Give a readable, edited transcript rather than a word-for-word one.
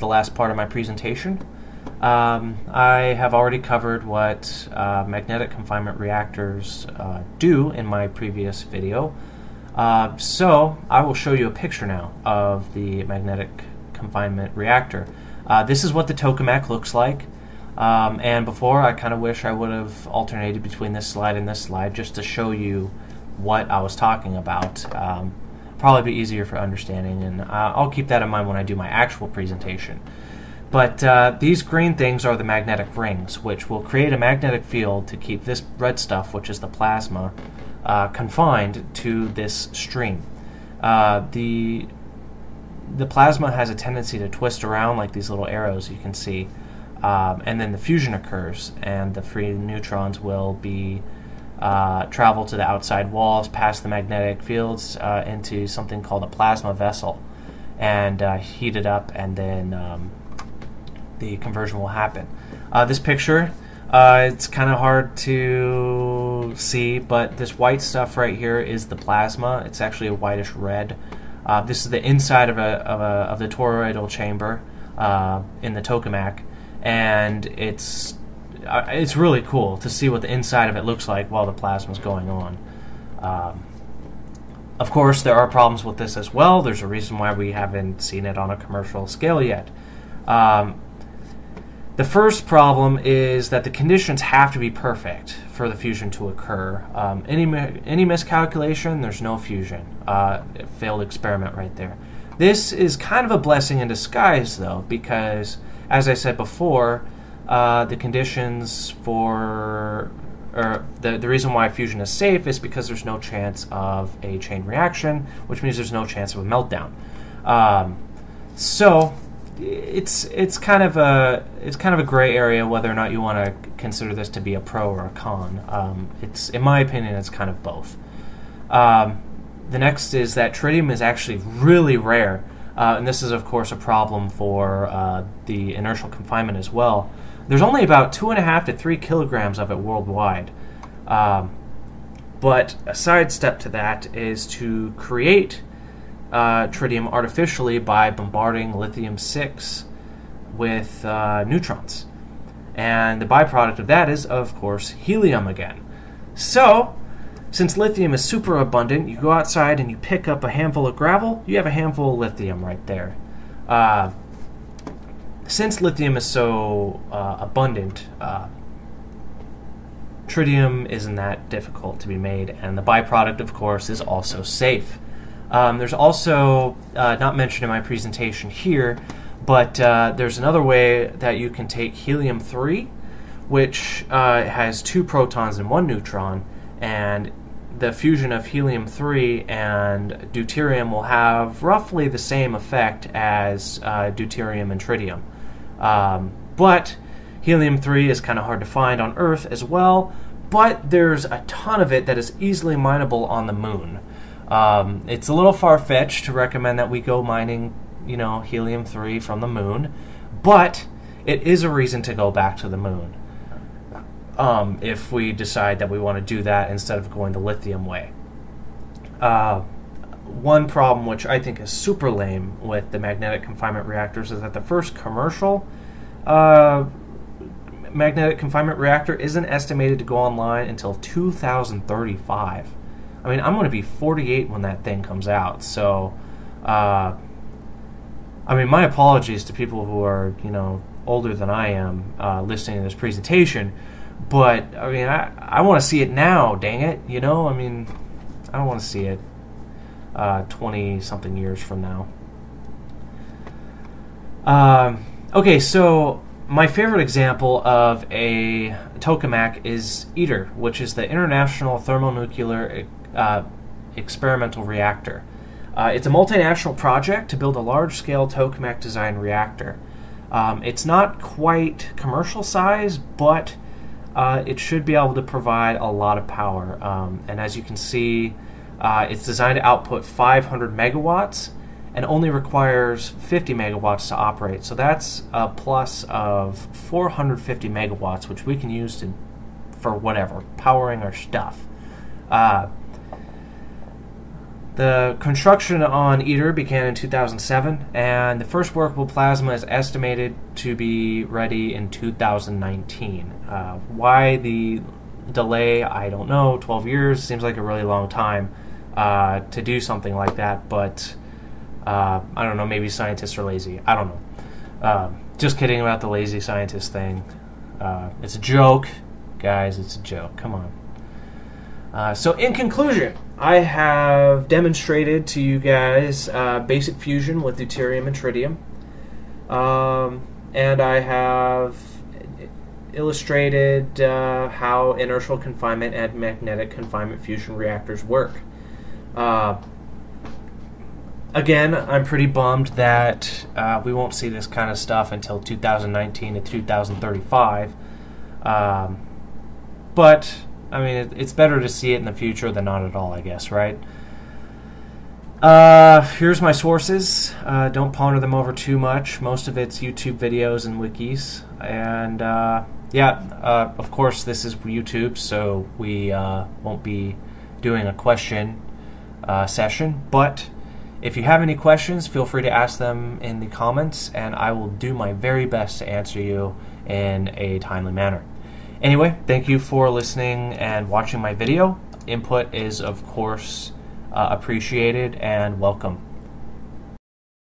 the last part of my presentation. I have already covered what magnetic confinement reactors do in my previous video. So I will show you a picture now of the magnetic confinement reactor. This is what the tokamak looks like. And before, I kind of wish I would have alternated between this slide and this slide just to show you what I was talking about. Probably be easier for understanding, and I'll keep that in mind when I do my actual presentation. But these green things are the magnetic rings, which will create a magnetic field to keep this red stuff, which is the plasma, confined to this stream. The plasma has a tendency to twist around like these little arrows you can see, and then the fusion occurs, and the free neutrons will be travel to the outside walls, past the magnetic fields, into something called a plasma vessel, and heat it up, and then the conversion will happen. This picture, it's kind of hard to see, but this white stuff right here is the plasma. It's actually a whitish red. This is the inside of the toroidal chamber in the tokamak, and it's really cool to see what the inside of it looks like while the plasma is going on. Of course, there are problems with this as well. There's a reason why we haven't seen it on a commercial scale yet. The first problem is that the conditions have to be perfect for the fusion to occur. Any miscalculation, there's no fusion. Failed experiment right there. This is kind of a blessing in disguise, though, because, as I said before, the conditions for, or the reason why fusion is safe is because there's no chance of a chain reaction, which means there's no chance of a meltdown. So it's kind of a gray area whether or not you want to consider this to be a pro or a con. It's, in my opinion, it's kind of both. The next is that tritium is actually really rare, and this is of course a problem for the inertial confinement as well. There's only about 2.5 to 3 kilograms of it worldwide. But a side step to that is to create tritium artificially by bombarding lithium-6 with neutrons. And the byproduct of that is, of course, helium again. So, since lithium is super abundant, you go outside and you pick up a handful of gravel, you have a handful of lithium right there. Since lithium is so abundant, tritium isn't that difficult to be made, and the byproduct, of course, is also safe. There's also, not mentioned in my presentation here, but there's another way that you can take helium-3, which has 2 protons and 1 neutron, and the fusion of helium-3 and deuterium will have roughly the same effect as deuterium and tritium. But helium-3 is kind of hard to find on Earth as well, but there's a ton of it that is easily mineable on the moon. It's a little far-fetched to recommend that we go mining, helium-3 from the moon, but it is a reason to go back to the moon if we decide that we want to do that instead of going the lithium way. One problem which I think is super lame with the magnetic confinement reactors is that the first commercial magnetic confinement reactor isn't estimated to go online until 2035. I mean, I'm going to be 48 when that thing comes out, so I mean, my apologies to people who are, older than I am listening to this presentation, but I mean, I want to see it now, dang it, I mean, I don't want to see it 20-something years from now. Okay, so my favorite example of a tokamak is ITER, which is the International Thermonuclear Experimental Reactor. It's a multinational project to build a large-scale tokamak design reactor. It's not quite commercial size, but it should be able to provide a lot of power. And as you can see, it's designed to output 500 megawatts and only requires 50 megawatts to operate. So that's a plus of 450 megawatts, which we can use for whatever, powering our stuff. The construction on ITER began in 2007, and the first workable plasma is estimated to be ready in 2019. Why the delay, I don't know. 12 years seems like a really long time to do something like that, but I don't know, maybe scientists are lazy. I don't know. Just kidding about the lazy scientist thing. It's a joke, guys, it's a joke. Come on. So in conclusion, I have demonstrated to you guys basic fusion with deuterium and tritium. And I have illustrated how inertial confinement and magnetic confinement fusion reactors work. Again, I'm pretty bummed that we won't see this kind of stuff until 2019 to 2035. But I mean, it's better to see it in the future than not at all, I guess, right? Here's my sources. Don't ponder them over too much. Most of it's YouTube videos and wikis. And of course, this is YouTube, so we won't be doing a question session. But if you have any questions, feel free to ask them in the comments, and I will do my very best to answer you in a timely manner. Anyway, thank you for listening and watching my video. Input is, of course, appreciated and welcome.